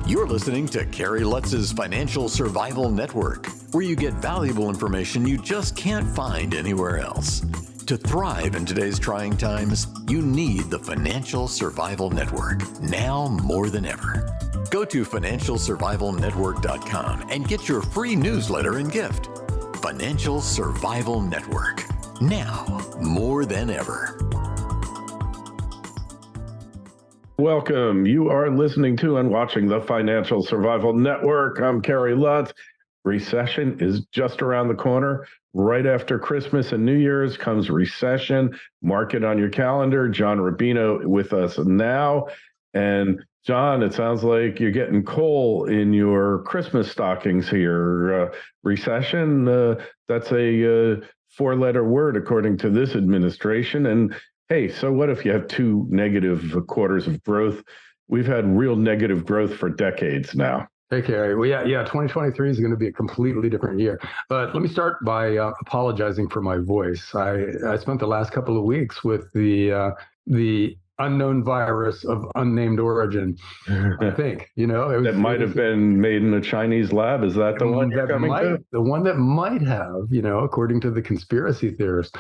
You're listening to Kerry Lutz's Financial Survival Network, where you get valuable information you just can't find anywhere else. To thrive in today's trying times, you need the Financial Survival Network, now more than ever. Go to financialsurvivalnetwork.com and get your free newsletter and gift. Financial Survival Network, now more than ever. Welcome. You are listening to and watching the Financial Survival Network. I'm Kerry Lutz. Recession is just around the corner. Right after Christmas and New Year's comes recession. Mark it on your calendar. John Rubino with us now. And John, it sounds like you're getting coal in your Christmas stockings here. Recession, that's a four-letter word according to this administration. And hey, so what if you have two negative quarters of growth? We've had real negative growth for decades now. Hey, Kerry. Well, yeah, 2023 is going to be a completely different year. But let me start by apologizing for my voice. I spent the last couple of weeks with the unknown virus of unnamed origin, I think. That might have been made in a Chinese lab. Is that the one you're coming to? The one that might have, according to the conspiracy theorists.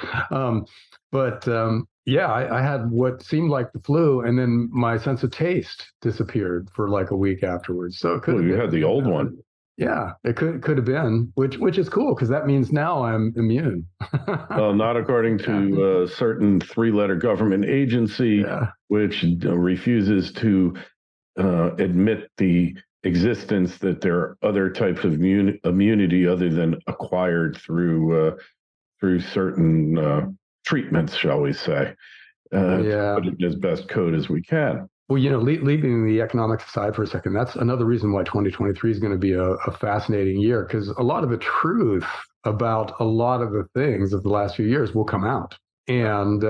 Yeah, I had what seemed like the flu, and then my sense of taste disappeared for like a week afterwards. So it could. You had the old one. Yeah, it could have been, which is cool because that means now I'm immune. Well, not according to a certain three-letter government agency, which refuses to admit the existence that there are other types of immunity other than acquired through certain treatments, shall we say, to put it as best code as we can. Well, leaving the economics aside for a second, that's another reason why 2023 is going to be a fascinating year, because a lot of the truth about a lot of the things of the last few years will come out. And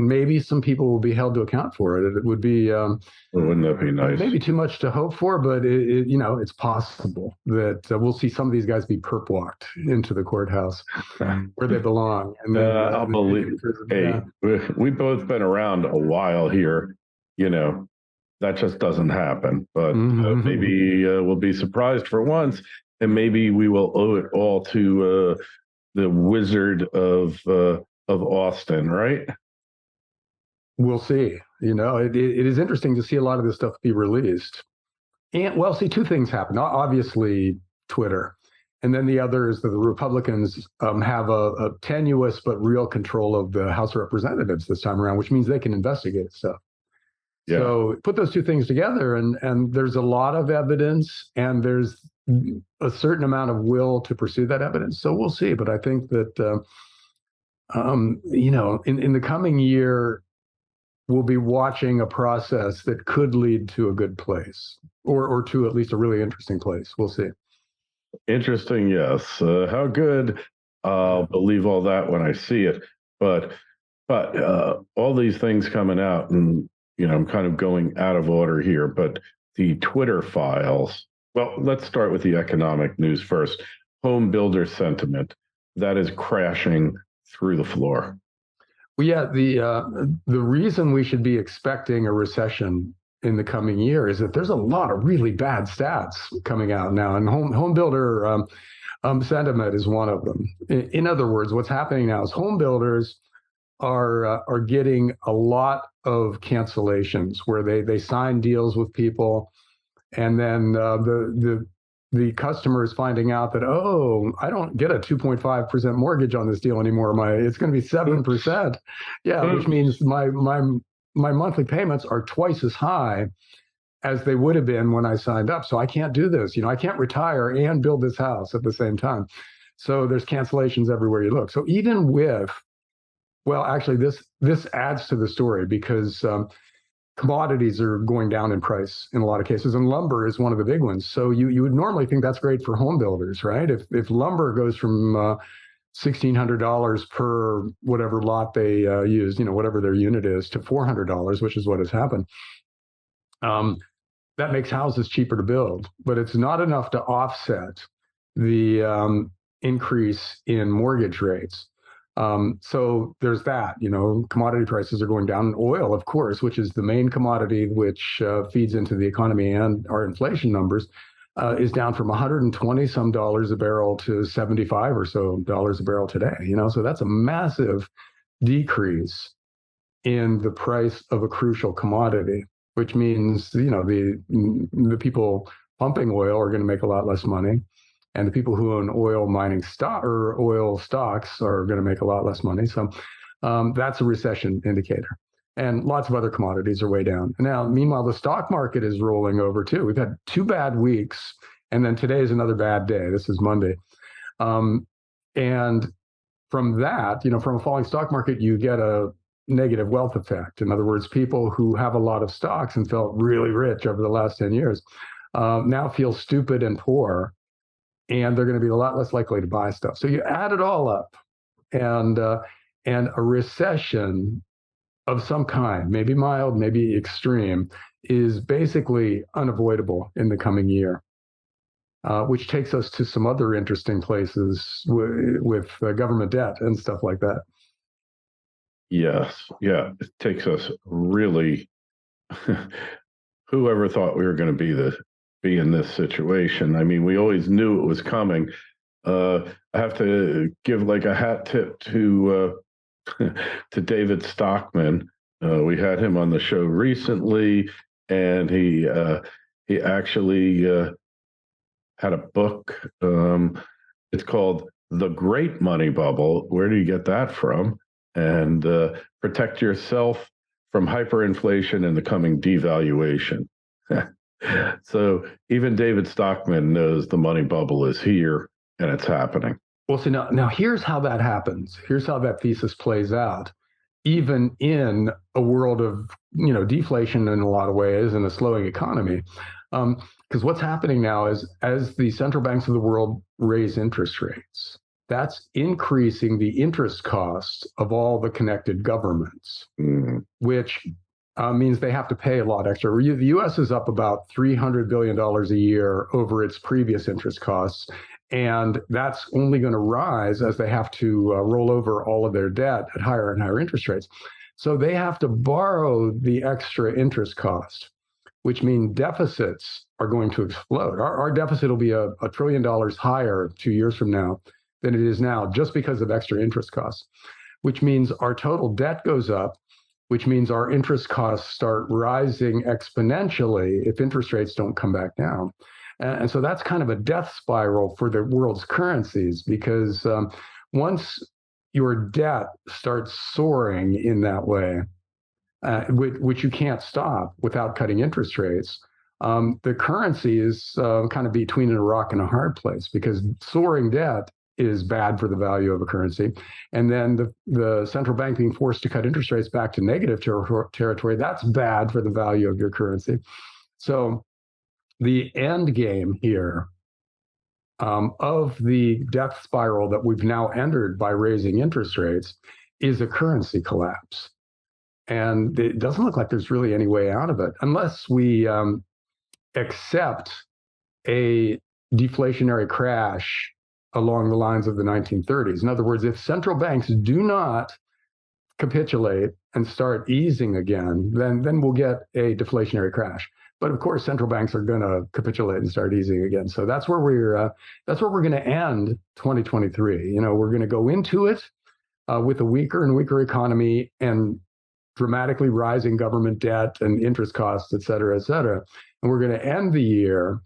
maybe some people will be held to account for it. It would be wouldn't that be nice? Maybe too much to hope for, but it's possible that we'll see some of these guys be perp walked into the courthouse where they belong. And then, I'll believe. Hey, we've both been around a while here. That just doesn't happen. But maybe we'll be surprised for once, and maybe we will owe it all to the Wizard of Austin, right? We'll see. It is interesting to see a lot of this stuff be released. And two things happen. Obviously, Twitter. And then the other is that the Republicans have a tenuous but real control of the House of Representatives this time around, which means they can investigate stuff. Yeah. So put those two things together, and there's a lot of evidence, and there's a certain amount of will to pursue that evidence. So we'll see. But I think that in the coming year, we'll be watching a process that could lead to a good place, or to at least a really interesting place. We'll see. Interesting, yes. How good? I'll believe all that when I see it. But all these things coming out, and I'm kind of going out of order here, but the Twitter files. Well, let's start with the economic news first. Home builder sentiment, that is crashing through the floor. Well, yeah, the reason we should be expecting a recession in the coming year is that there's a lot of really bad stats coming out now, and home builder sentiment is one of them. In other words, what's happening now is home builders are getting a lot of cancellations where they sign deals with people, and then the customer is finding out that, I don't get a 2.5% mortgage on this deal anymore. It's going to be 7%. Which means my monthly payments are twice as high as they would have been when I signed up. So I can't do this. I can't retire and build this house at the same time. So there's cancellations everywhere you look. So even with, actually this adds to the story because commodities are going down in price in a lot of cases, and lumber is one of the big ones. So you would normally think that's great for home builders, right? If lumber goes from $1,600 per whatever lot they use, whatever their unit is, to $400, which is what has happened, that makes houses cheaper to build. But it's not enough to offset the increase in mortgage rates. So there's that. Commodity prices are going down. Oil, of course, which is the main commodity which feeds into the economy and our inflation numbers, is down from 120 some dollars a barrel to 75 or so dollars a barrel today. So that's a massive decrease in the price of a crucial commodity, which means the people pumping oil are going to make a lot less money, and the people who own oil mining stock or oil stocks are going to make a lot less money. So that's a recession indicator. And lots of other commodities are way down. Now, meanwhile, the stock market is rolling over too. We've had 2 bad weeks, and then today is another bad day. This is Monday. And from that, from a falling stock market, you get a negative wealth effect. In other words, people who have a lot of stocks and felt really rich over the last 10 years now feel stupid and poor, and they're going to be a lot less likely to buy stuff. So you add it all up, and a recession of some kind, maybe mild, maybe extreme, is basically unavoidable in the coming year, which takes us to some other interesting places with government debt and stuff like that. Yes. Yeah. It takes us really, whoever thought we were going to be in this situation? I mean, we always knew it was coming. I have to give like a hat tip to David Stockman. We had him on the show recently, and he actually had a book. It's called The Great Money Bubble. Where do you get that from? And protect yourself from hyperinflation and the coming devaluation. So even David Stockman knows the money bubble is here and it's happening. Well, see, now here's how that happens. Here's how that thesis plays out, even in a world of deflation in a lot of ways and a slowing economy. Because what's happening now is, as the central banks of the world raise interest rates, that's increasing the interest costs of all the connected governments, which means they have to pay a lot extra. The U.S. is up about $300 billion a year over its previous interest costs, and that's only going to rise as they have to roll over all of their debt at higher and higher interest rates. So they have to borrow the extra interest cost, which means deficits are going to explode. Our deficit will be $1 trillion higher 2 years from now than it is now, just because of extra interest costs, which means our total debt goes up, which means our interest costs start rising exponentially if interest rates don't come back down. And so that's kind of a death spiral for the world's currencies, because once your debt starts soaring in that way, which you can't stop without cutting interest rates, the currency is kind of between a rock and a hard place, because soaring debt is bad for the value of a currency. And then the central bank being forced to cut interest rates back to negative territory, that's bad for the value of your currency. So the end game here of the death spiral that we've now entered by raising interest rates is a currency collapse. And it doesn't look like there's really any way out of it unless we accept a deflationary crash along the lines of the 1930s. In other words, if central banks do not capitulate and start easing again, then we'll get a deflationary crash. But of course, central banks are going to capitulate and start easing again. So that's where we're going to end 2023. We're going to go into it with a weaker and weaker economy and dramatically rising government debt and interest costs, et cetera, et cetera. And we're going to end the year.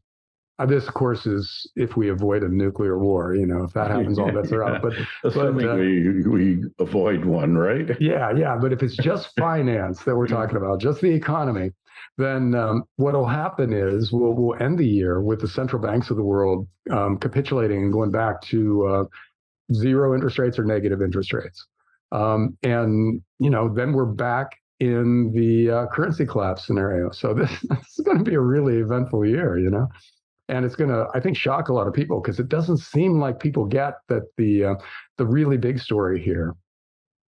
This, of course, is if we avoid a nuclear war. If that happens, all bets are out. But assuming we avoid one, right? Yeah. But if it's just finance that we're talking about, just the economy, then what will happen is we'll end the year with the central banks of the world capitulating and going back to zero interest rates or negative interest rates. And then we're back in the currency collapse scenario. So this is going to be a really eventful year, and it's going to, I think, shock a lot of people, because it doesn't seem like people get that the really big story here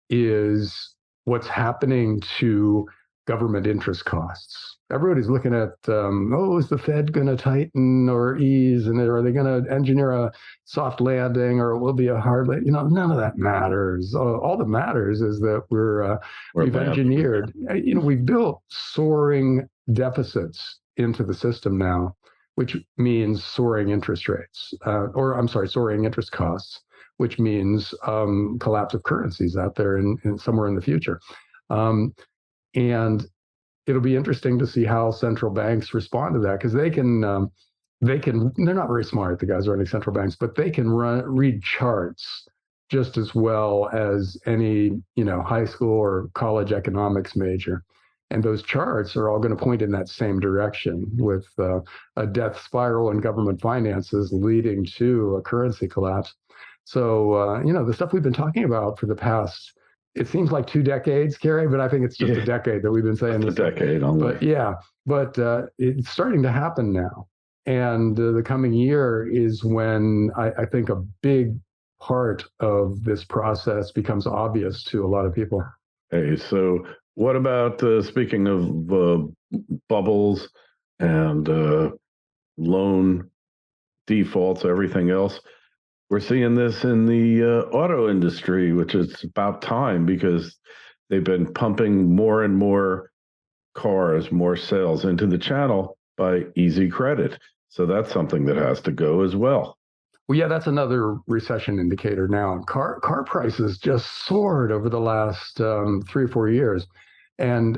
is what's happening to government interest costs. Everybody's looking at, is the Fed going to tighten or ease? And are they going to engineer a soft landing, or it will be a hard landing? None of that matters. All that matters is that we've engineered, we've built soaring deficits into the system now, which means soaring interest rates, soaring interest costs, which means collapse of currencies out there in somewhere in the future. And it'll be interesting to see how central banks respond to that, because they're not very smart, the guys running central banks, but they can read charts just as well as any, high school or college economics major. And those charts are all going to point in that same direction, with a death spiral in government finances leading to a currency collapse. So, the stuff we've been talking about for the past, it seems like 2 decades, Kerry, but I think it's just a decade that we've been saying this. A decade only. But it's starting to happen now. And the coming year is when I think a big part of this process becomes obvious to a lot of people. Hey, so what about, speaking of bubbles and loan defaults, everything else? We're seeing this in the auto industry, which is about time, because they've been pumping more and more cars, more sales into the channel by easy credit. So that's something that has to go as well. Well, yeah, that's another recession indicator now. Car prices just soared over the last 3 or 4 years. And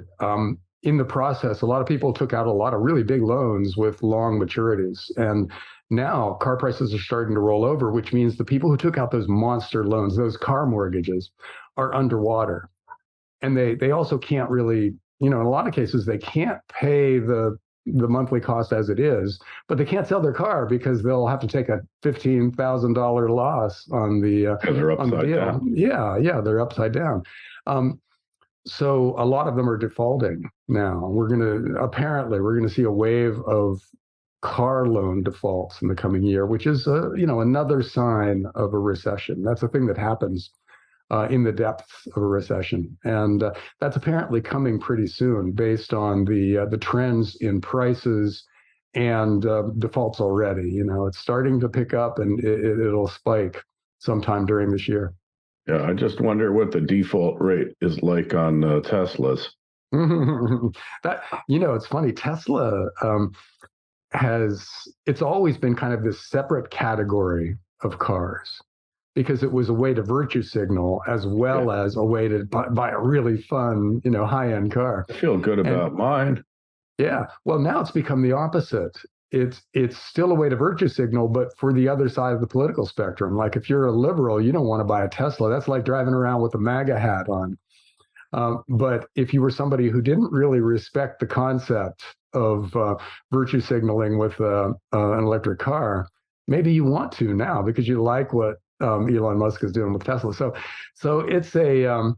in the process, a lot of people took out a lot of really big loans with long maturities. And now car prices are starting to roll over, which means the people who took out those monster loans, those car mortgages, are underwater. And they also can't really, in a lot of cases, they can't pay the monthly cost as it is, but they can't sell their car because they'll have to take a $15,000 loss on the they're upside down. Yeah, they're upside down. So a lot of them are defaulting now. We're going to see a wave of car loan defaults in the coming year, which is another sign of a recession. That's a thing that happens in the depths of a recession, and that's apparently coming pretty soon, based on the trends in prices and defaults already. It's starting to pick up, and it'll spike sometime during this year. Yeah, I just wonder what the default rate is like on Teslas. It's funny. Tesla it's always been kind of this separate category of cars, because it was a way to virtue signal as well as a way to buy a really fun, high-end car. I feel good about mine. Yeah. Well, now it's become the opposite. It's still a way to virtue signal, but for the other side of the political spectrum. Like, if you're a liberal, you don't want to buy a Tesla. That's like driving around with a MAGA hat on. But if you were somebody who didn't really respect the concept of virtue signaling with an electric car, maybe you want to now, because you like what Elon Musk is doing with Tesla. So it's a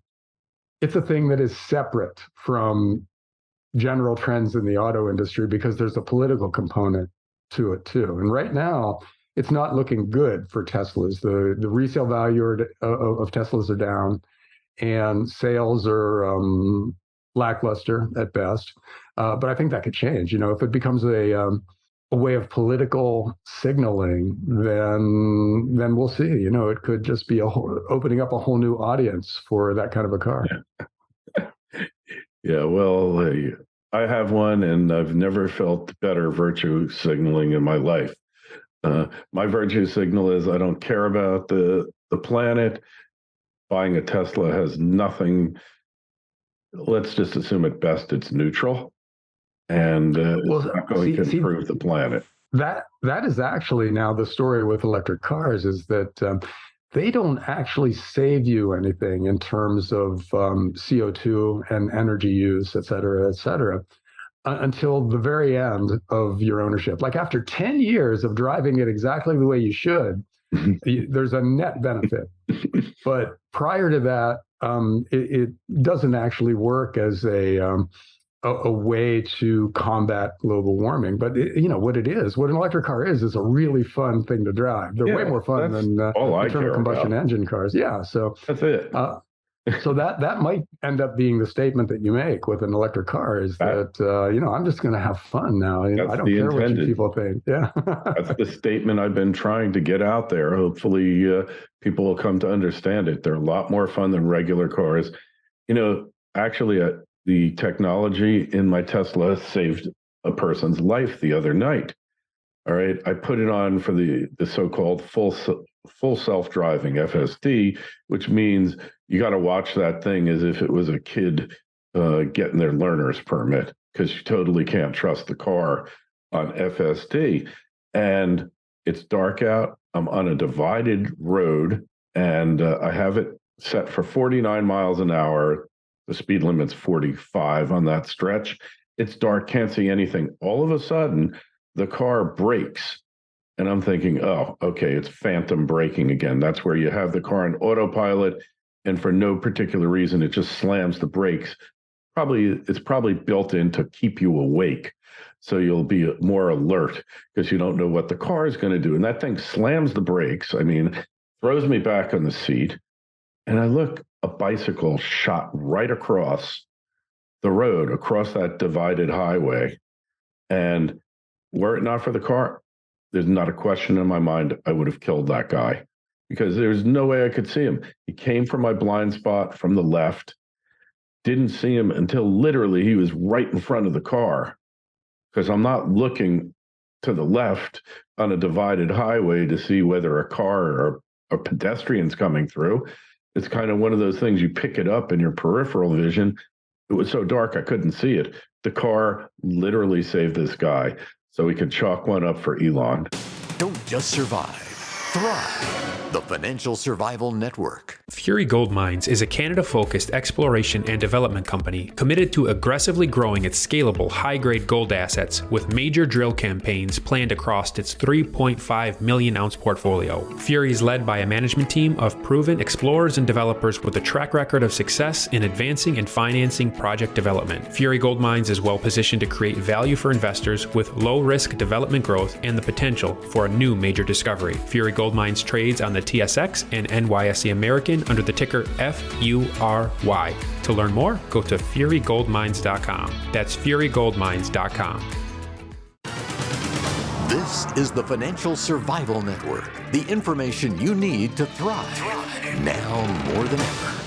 thing that is separate from general trends in the auto industry, because there's a political component to it too. And right now, it's not looking good for Teslas. The resale value of Teslas are down, and sales are lackluster at best. But I think that could change. If it becomes a way of political signaling, then we'll see. It could just be opening up a whole new audience for that kind of a car. Yeah, well, I have one, and I've never felt better virtue signaling in my life. My virtue signal is I don't care about the planet. Buying a Tesla has nothing. Let's just assume at best it's neutral, and it's not going to improve the planet. That is actually now the story with electric cars, is that they don't actually save you anything in terms of CO2 and energy use, et cetera, until the very end of your ownership. Like, after 10 years of driving it exactly the way you should, there's a net benefit. But prior to that, it doesn't actually work as a way to combat global warming. But what an electric car is a really fun thing to drive. They're way more fun than internal combustion engine cars. Yeah, so that's it. So that might end up being the statement that you make with an electric car is that, I'm just going to have fun now. I don't care what you people think. Yeah. That's the statement I've been trying to get out there. Hopefully people will come to understand it. They're a lot more fun than regular cars. Actually, the technology in my Tesla saved a person's life the other night. All right. I put it on for the so-called full self-driving FSD, which means you got to watch that thing as if it was a kid getting their learner's permit, because you totally can't trust the car on FSD. And it's dark out. I'm on a divided road, and I have it set for 49 miles an hour. The speed limit's 45 on that stretch. It's dark, can't see anything. All of a sudden, the car brakes. And I'm thinking, oh, okay, it's phantom braking again. That's where you have the car on autopilot, and for no particular reason, it just slams the brakes. It's probably built in to keep you awake, so you'll be more alert because you don't know what the car is going to do. And that thing slams the brakes. I mean, throws me back on the seat, and I look, a bicycle shot right across the road, across that divided highway. And were it not for the car, there's not a question in my mind I would have killed that guy, because there's no way I could see him. He came from my blind spot from the left, didn't see him until literally he was right in front of the car, because I'm not looking to the left on a divided highway to see whether a car or a pedestrian's coming through. It's kind of one of those things, you pick it up in your peripheral vision. It was so dark I couldn't see it. The car literally saved this guy, so we could chalk one up for Elon. Don't just survive, thrive. The Financial Survival Network. Fury Gold Mines is a Canada-focused exploration and development company committed to aggressively growing its scalable, high-grade gold assets with major drill campaigns planned across its 3.5 million ounce portfolio. Fury is led by a management team of proven explorers and developers with a track record of success in advancing and financing project development. Fury Gold Mines is well positioned to create value for investors with low-risk development growth and the potential for a new major discovery. Fury Gold Mines trades on the TSX and NYSE American under the ticker FURY. To learn more, go to furygoldmines.com. That's furygoldmines.com. This is the Financial Survival Network, the information you need to thrive now more than ever.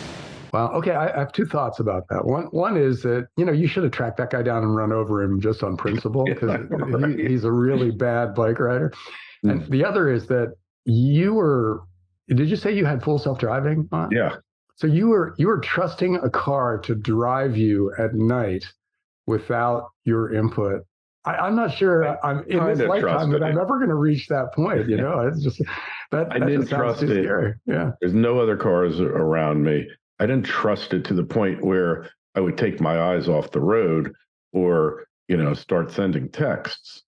Well, okay, I have two thoughts about that. One is that, you should have tracked that guy down and run over him just on principle, because he's a really bad bike rider. And the other is that did you say you had full self-driving on? Yeah. So you were trusting a car to drive you at night without your input. I'm not sure I'm in this lifetime that I'm ever going to reach that point. It's just that didn't trust it. Scary. Yeah. There's no other cars around me. I didn't trust it to the point where I would take my eyes off the road or, start sending texts.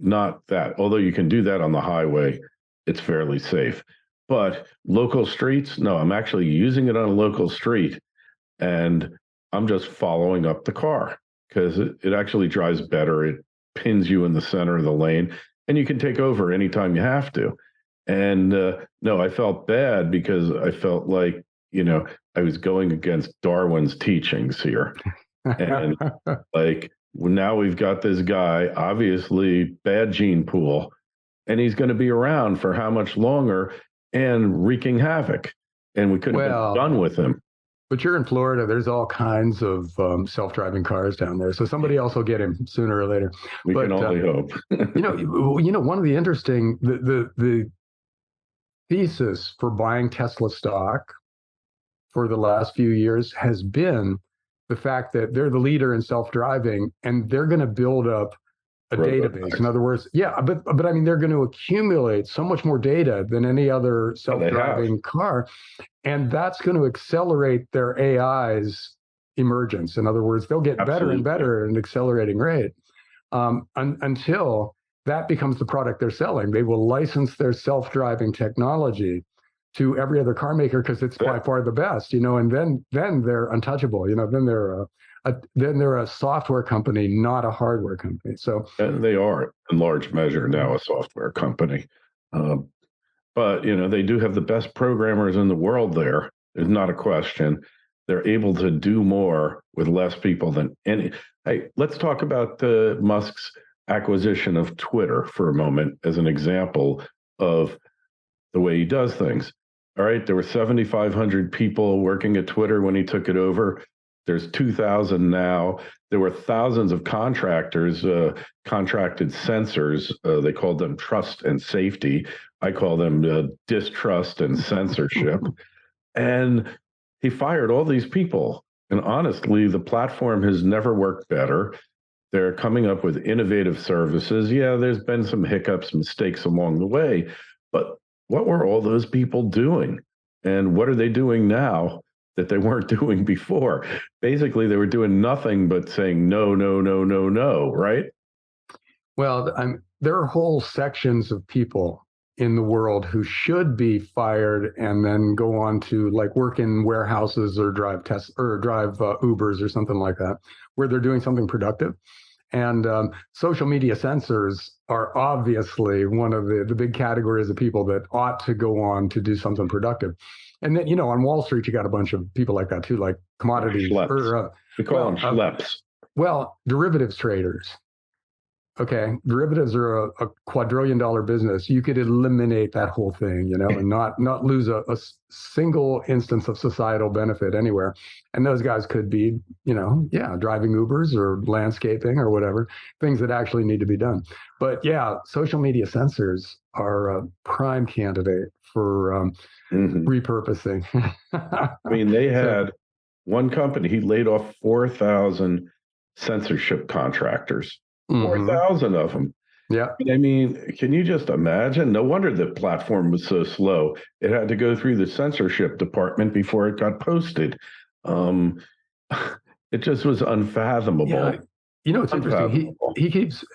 Not that, although you can do that on the highway, it's fairly safe. But local streets, no, I'm actually using it on a local street, and I'm just following up the car because it actually drives better. It pins you in the center of the lane, and you can take over anytime you have to. And no, I felt bad because I felt like, I was going against Darwin's teachings here. And like, now we've got this guy, obviously bad gene pool, and he's going to be around for how much longer and wreaking havoc. And we couldn't have been done with him. But you're in Florida. There's all kinds of self-driving cars down there. So somebody else will get him sooner or later. We can only hope. One of the interesting, the thesis for buying Tesla stock for the last few years has been the fact that they're the leader in self-driving, and they're going to build up a database. In other words, but I mean, they're going to accumulate so much more data than any other self-driving car, and that's going to accelerate their AI's emergence. In other words, they'll get better and better at an accelerating rate until that becomes the product they're selling. They will license their self-driving technology to every other car maker because it's by far the best, and then they're untouchable. Then they're a software company, not a hardware company. So and they are in large measure now a software company, but they do have the best programmers in the world there. There's not a question. They're able to do more with less people than any. Hey, let's talk about Musk's acquisition of Twitter for a moment as an example of the way he does things. All right, there were 7,500 people working at Twitter when he took it over. There's 2,000 now. There were thousands of contractors, contracted censors. They called them trust and safety. I call them distrust and censorship. And he fired all these people. And honestly, the platform has never worked better. They're coming up with innovative services. Yeah, there's been some hiccups, mistakes along the way, but what were all those people doing? And what are they doing now that they weren't doing before? Basically, they were doing nothing but saying no, no, no, no, no, right? Well, there are whole sections of people in the world who should be fired and then go on to like work in warehouses or drive Ubers or something like that, where they're doing something productive. And social media censors are obviously one of the big categories of people that ought to go on to do something productive. And then, on Wall Street, you got a bunch of people like that too, like commodities. We call them schleps. Well, derivatives traders. Okay, derivatives are a quadrillion-dollar business. You could eliminate that whole thing, and not lose a single instance of societal benefit anywhere. And those guys could be, driving Ubers or landscaping or whatever, things that actually need to be done. But yeah, social media censors are a prime candidate for repurposing. I mean, they had one company, he laid off 4,000 censorship contractors. 4,000 of them. Yeah. I mean, can you just imagine? No wonder the platform was so slow. It had to go through the censorship department before it got posted. It just was unfathomable. Yeah. It's interesting.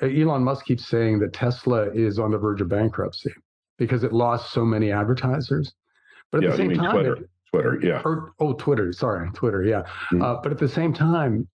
Elon Musk keeps saying that Tesla is on the verge of bankruptcy because it lost so many advertisers. But at the same time, Twitter, yeah. Twitter, yeah. But at the same time,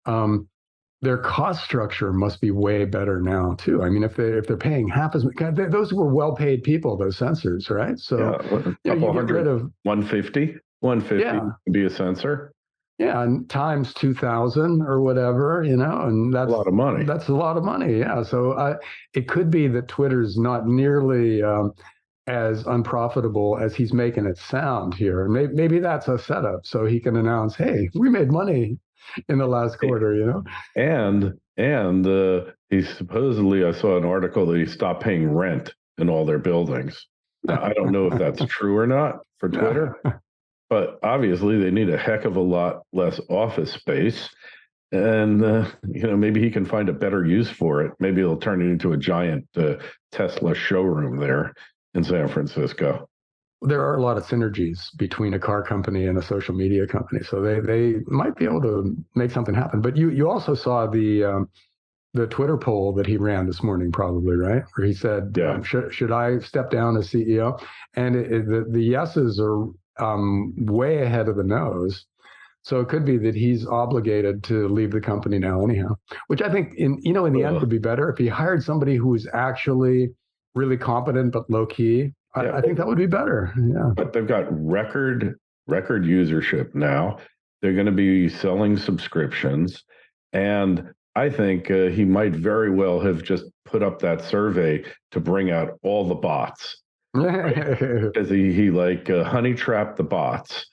their cost structure must be way better now too. I mean, if they're paying half as much, those were well-paid people, those censors, right? So you get rid of 150 to be a censor. Yeah, and times 2,000 or whatever, and that's a lot of money. That's a lot of money, yeah. So it could be that Twitter's not nearly as unprofitable as he's making it sound here. Maybe that's a setup so he can announce, "Hey, we made money in the last quarter," And he supposedly, I saw an article that he stopped paying rent in all their buildings. Now, I don't know if that's true or not for Twitter, but obviously they need a heck of a lot less office space. And, maybe he can find a better use for it. Maybe he'll turn it into a giant Tesla showroom there in San Francisco. There are a lot of synergies between a car company and a social media company, so they might be able to make something happen. But you also saw the Twitter poll that he ran this morning, probably, right? Where he said, should I step down as CEO? And the yeses are way ahead of the no's. So it could be that he's obligated to leave the company now anyhow, which I think in the end would be better if he hired somebody who was actually really competent but low key. I think that would be better. Yeah. But they've got record usership now. They're going to be selling subscriptions. And I think he might very well have just put up that survey to bring out all the bots. Because he honey trapped the bots.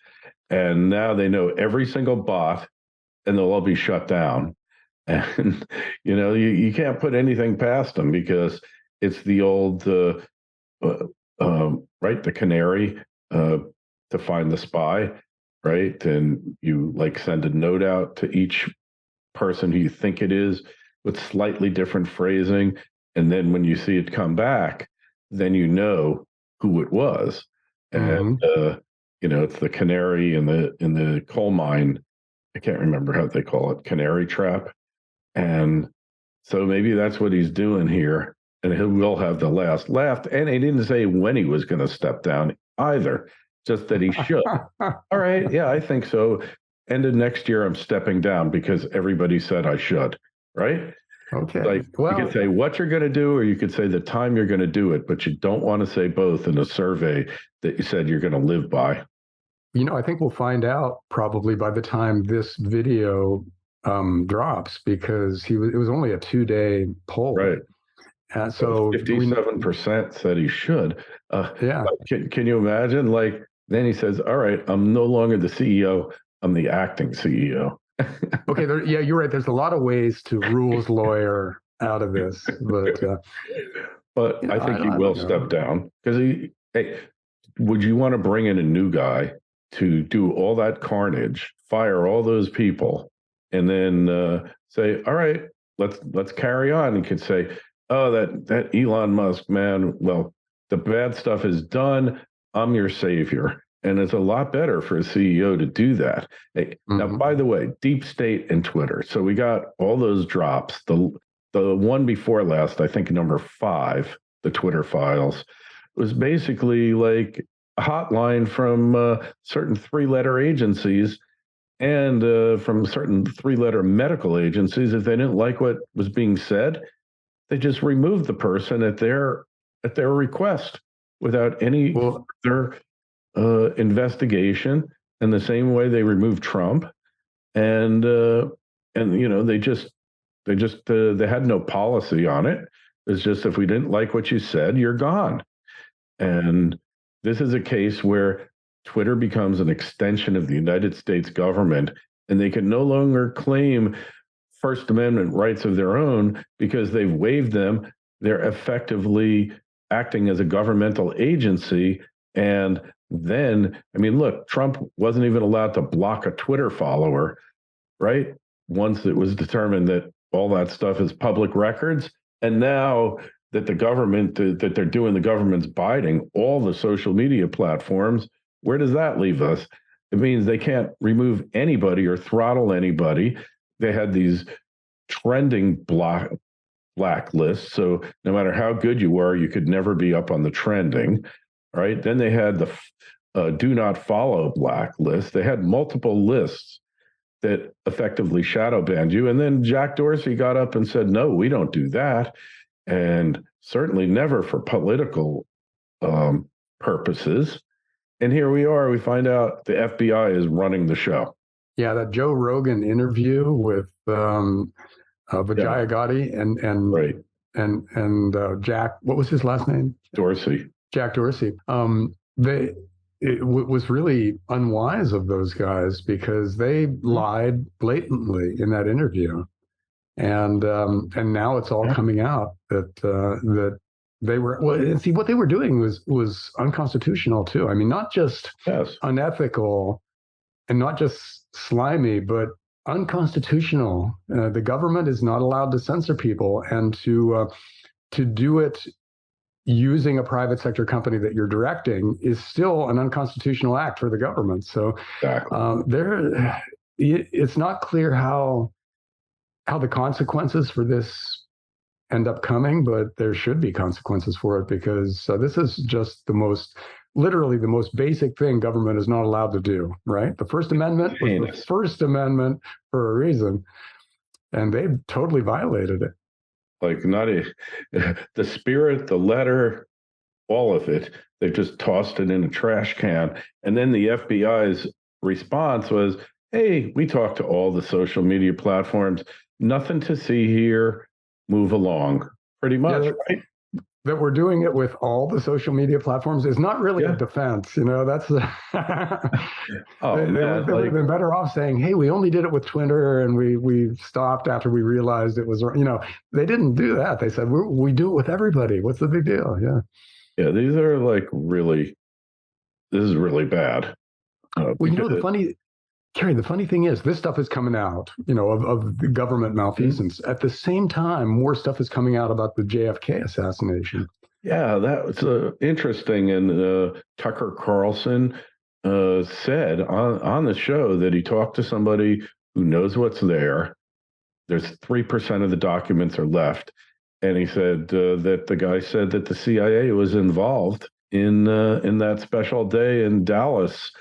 And now they know every single bot and they'll all be shut down. And, you can't put anything past them because it's the old... the canary to find the spy, right? And you send a note out to each person who you think it is with slightly different phrasing. And then when you see it come back, then you know who it was. And, it's the canary in the coal mine. I can't remember how they call it, canary trap. And so maybe that's what he's doing here. And he will have the last laugh. And he didn't say when he was going to step down either, just that he should. All right. Yeah, I think so. End of next year, I'm stepping down because everybody said I should. Right. Okay. You could say what you're going to do, or you could say the time you're going to do it, but you don't want to say both in a survey that you said you're going to live by. I think we'll find out probably by the time this video drops, because it was only a 2-day poll. Right. So 57% said he should. Yeah. Can you imagine? Like, then he says, all right, I'm no longer the CEO, I'm the acting CEO. Okay, yeah, you're right. There's a lot of ways to rules lawyer out of this, but I think he will step down, because hey, would you want to bring in a new guy to do all that carnage, fire all those people, and then say, all right, let's carry on? And could say, oh, that Elon Musk, man, well, the bad stuff is done. I'm your savior. And it's a lot better for a CEO to do that. Hey, now, by the way, deep state and Twitter. So we got all those drops. The one before last, I think number 5, the Twitter files, was basically like a hotline from certain 3-letter agencies and from certain 3-letter medical agencies. If they didn't like what was being said, they just removed the person at their request without any further investigation. And the same way they removed Trump, and they had no policy on it. It's just, if we didn't like what you said, you're gone. And this is a case where Twitter becomes an extension of the United States government, and they can no longer claim First Amendment rights of their own because they've waived them. They're effectively acting as a governmental agency. And then, I mean, look, Trump wasn't even allowed to block a Twitter follower, right? Once it was determined that all that stuff is public records. And now that the government, that they're doing the government's biting, all the social media platforms, where does that leave us? It means they can't remove anybody or throttle anybody. They had these trending blacklists. So no matter how good you were, you could never be up on the trending, right? Then they had the do not follow blacklist. They had multiple lists that effectively shadow banned you. And then Jack Dorsey got up and said, no, we don't do that. And certainly never for political purposes. And here we are, we find out the FBI is running the show. Yeah, that Joe Rogan interview with Vijaya Gotti and Jack, what was his last name? Dorsey. Jack Dorsey. It was really unwise of those guys, because they lied blatantly in that interview, and now it's all coming out that they were, well, and see, what they were doing was unconstitutional too. I mean, not just unethical and not just slimy, but unconstitutional. The government is not allowed to censor people, and to do it using a private sector company that you're directing is still an unconstitutional act for the government. So it's not clear how the consequences for this end up coming, but there should be consequences for it, because this is just literally the most basic thing government is not allowed to do, right? The First Amendment was the First Amendment for a reason, and they totally violated it. Like, the spirit, the letter, all of it, they just tossed it in a trash can. And then the FBI's response was, hey, we talked to all the social media platforms, nothing to see here, move along, pretty much, right? That we're doing it with all the social media platforms is not really a defense. That's they would have been better off saying, hey, we only did it with Twitter, and we stopped after we realized it was, they didn't do that. They said, we do it with everybody. What's the big deal? Yeah, these are this is really bad. Kerry, the funny thing is, this stuff is coming out, of the government malfeasance. At the same time, more stuff is coming out about the JFK assassination. Yeah, that was interesting. And Tucker Carlson said on the show that he talked to somebody who knows what's there. There's 3% of the documents are left. And he said that the guy said that the CIA was involved in that special day in Dallas.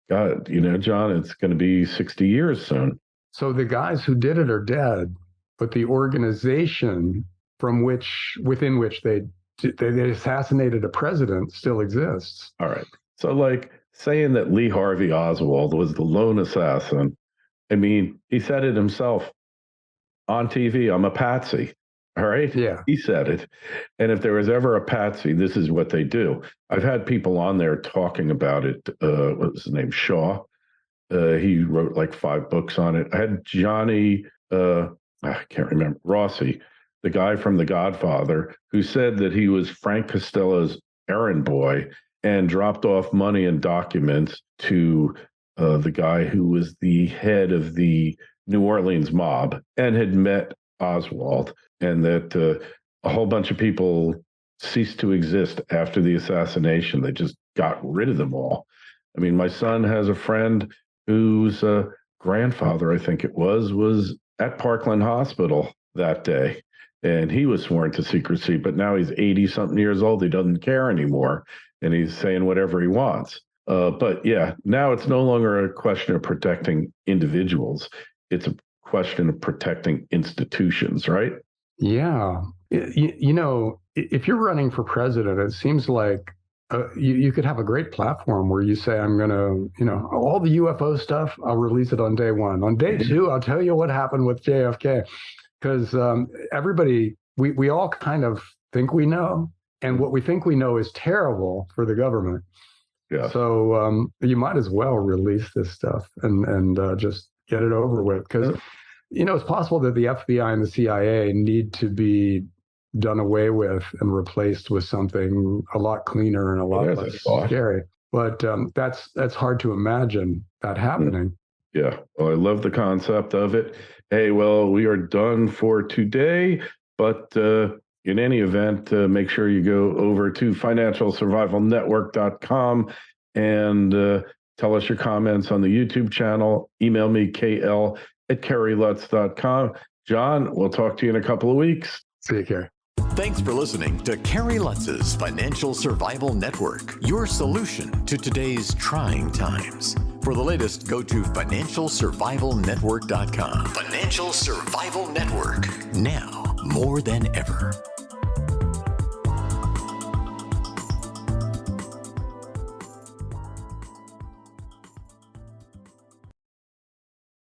God, John, it's going to be 60 years soon. So the guys who did it are dead, but the organization within which they assassinated a president still exists. All right. So saying that Lee Harvey Oswald was the lone assassin. I mean, he said it himself on TV. I'm a patsy. All right. Yeah. He said it. And if there was ever a patsy, this is what they do. I've had people on there talking about it. What was his name? Shaw. He wrote like 5 books on it. I had Johnny, I can't remember, Rossi, the guy from The Godfather, who said that he was Frank Costello's errand boy and dropped off money and documents to the guy who was the head of the New Orleans mob and had met Oswald, and that a whole bunch of people ceased to exist after the assassination. They just got rid of them all. I mean, my son has a friend whose grandfather, I think it was at Parkland Hospital that day, and he was sworn to secrecy, but now he's 80-something years old. He doesn't care anymore, and he's saying whatever he wants. But yeah, now it's no longer a question of protecting individuals. It's a question of protecting institutions, right? Yeah. You know, if you're running for president, it seems like you could have a great platform where you say, I'm going to, all the UFO stuff, I'll release it on day 1. On day 2, I'll tell you what happened with JFK. Because everybody, we all kind of think we know. And what we think we know is terrible for the government. Yeah. So you might as well release this stuff and just get it over with. Because, it's possible that the FBI and the CIA need to be done away with and replaced with something a lot cleaner and a lot less scary. But that's hard to imagine that happening. Yeah. Well, I love the concept of it. Hey, well, we are done for today, but in any event, make sure you go over to financialsurvivalnetwork.com and tell us your comments on the YouTube channel. Email me, kl@kerrylutz.com. John, we'll talk to you in a couple of weeks. See you, Kerry. Thanks for listening to Kerry Lutz's Financial Survival Network, your solution to today's trying times. For the latest, go to financialsurvivalnetwork.com. Financial Survival Network, now more than ever.